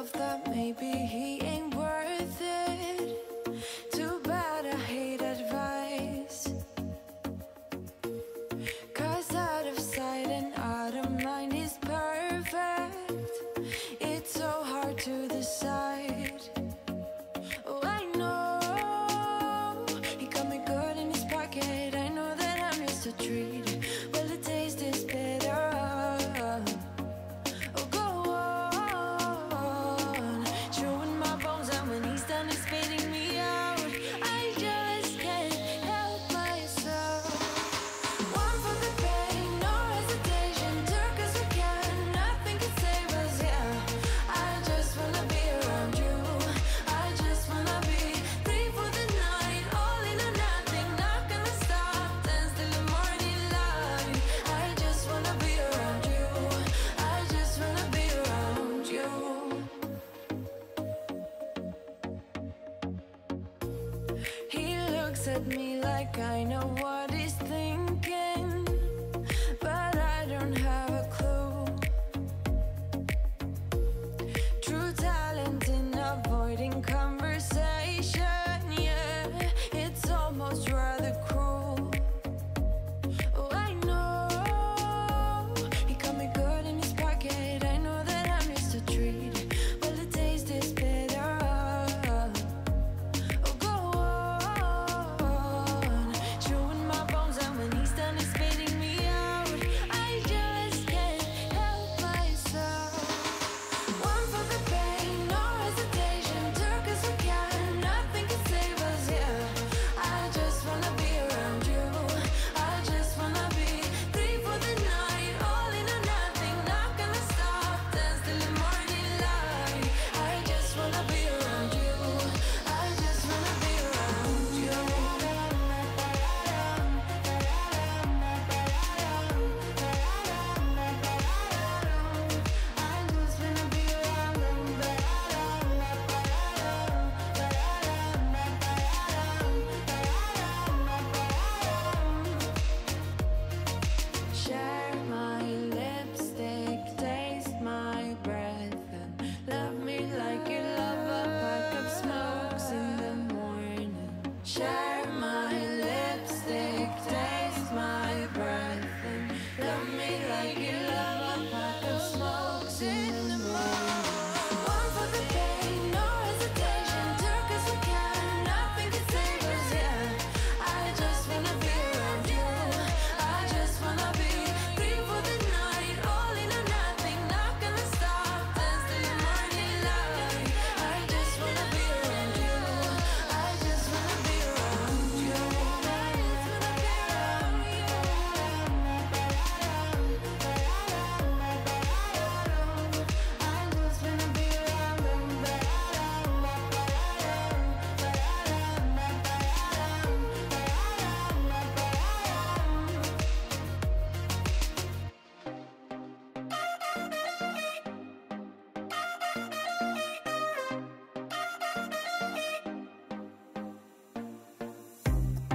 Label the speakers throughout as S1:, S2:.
S1: myself that maybe he ain't worth it. Too bad I hate advice, 'cause out of sight and out of mind is perfect. It's so hard to decide. Oh, I know he got me good in his pocket. I know that I'm just a treat. Well, the taste is better. Oh, go on, chewing my bones out when he's done is spitting me out. I just can't help myself. One for the pain, no hesitation. Took us again, nothing can save us, yeah. I just wanna be around you. I just wanna be free for the night. All in or nothing, not gonna stop. Dance till the morning light. I just wanna be around you. I just wanna be around you. He looks at me like I know what he's thinking, but I don't have a clue. True talent in avoiding conversation, yeah. It's almost rather cruel. Oh, I know he got me good in his pocket. I know that I'm just a treat. Well, the taste is better. Oh, go on, chewing my bones out when he's done is spitting me out. I just can't help myself. One for the pain, no hesitation. Took us again, nothing can save us, yeah. I just wanna be around you. I just wanna be free for the night. All in or nothing, not gonna stop. Dance till the morning light. I just wanna be around you. I just wanna be around you. I just wanna be around you. Share my lipstick, taste my breath, and love me like you love a pack of smokes in the morning. Share my lipstick, taste my breath, and love me like you love a pack of smokes in the morning. One for the pain, no hesitation. Took us again, nothing can save us, yeah. I just wanna be around you. I just wanna be free for the night. All in or nothing, not gonna stop. Dance till the morning light. I just wanna be around you. I just wanna be around you. I just wanna be around you. I just wanna be around you.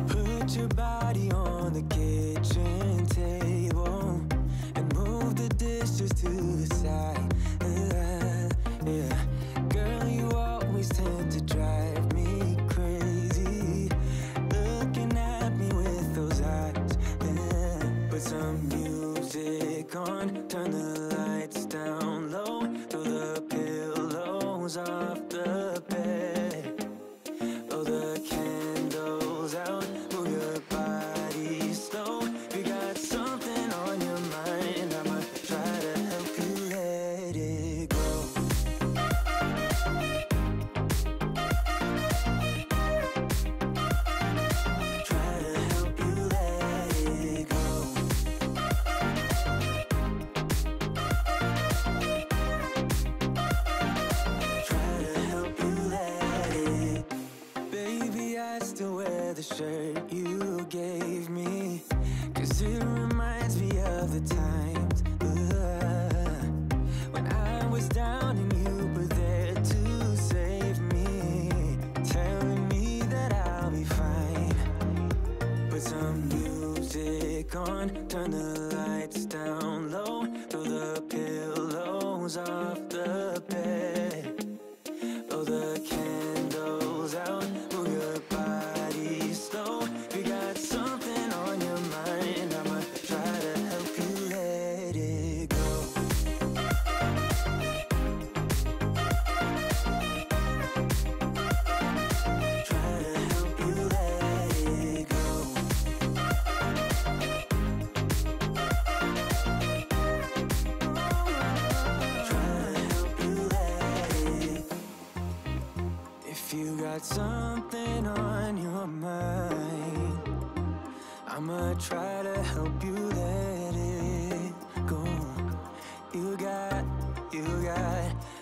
S2: Put your body on the kitchen table and move the dishes to the side. Yeah, girl, you always tend to drive me crazy, looking at me with those eyes. Yeah. Put some music on, turn the lights down low, throw the pillows off the bed. Blow the candles out, move your body slow. You got something on your mind, I'ma try to help you let it go. Try to help you let it go. Try to help you let it. Baby, I still wear the shirt you gave me, 'cause it reminds me of the times when I was down and you were there to save me, telling me that I'll be fine. Put some music on, turn the lights down low, throw the pillows off the bed. got something on your mind, I'ma try to help you let it go.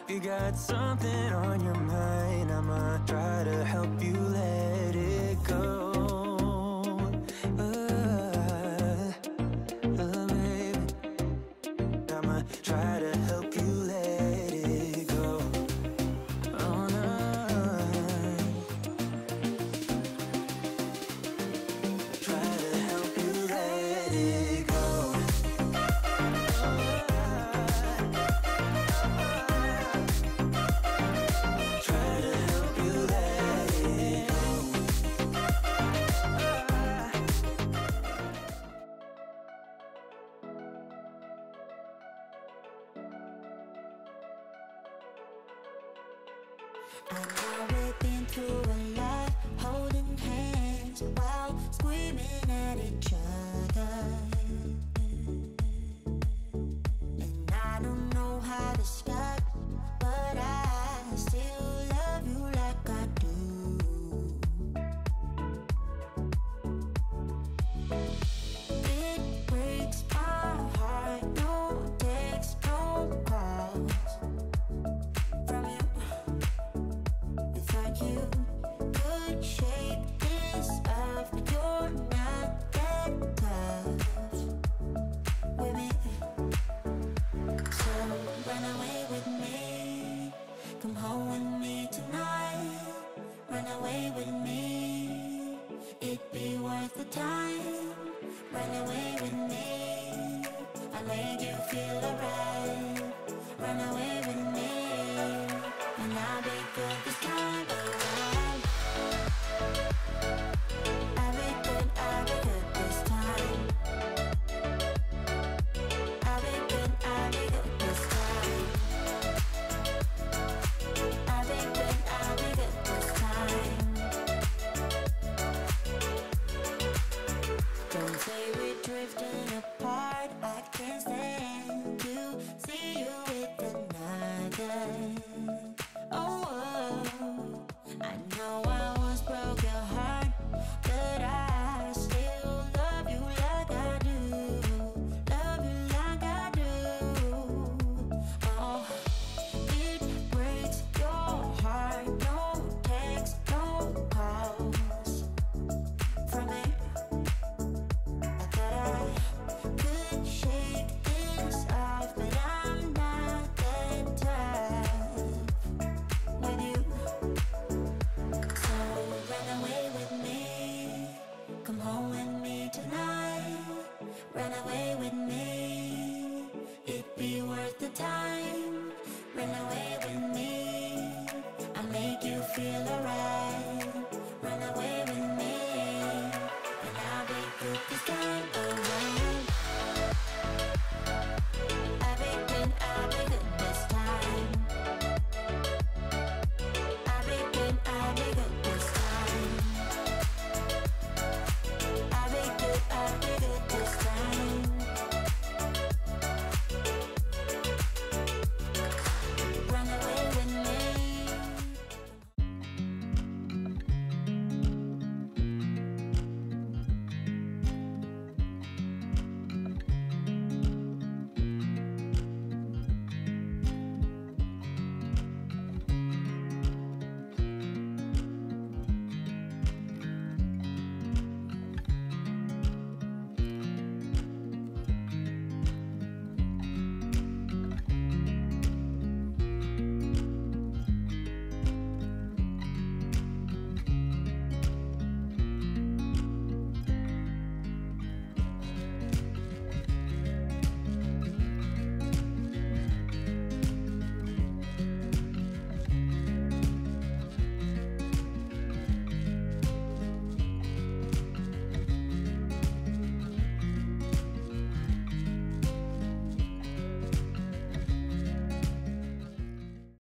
S2: You got something on your mind, I'ma try to help you let it go. Baby, I'ma try to help you let it go. Oh no, try to help you let it go. Try to help you let it go.
S3: I'm not within to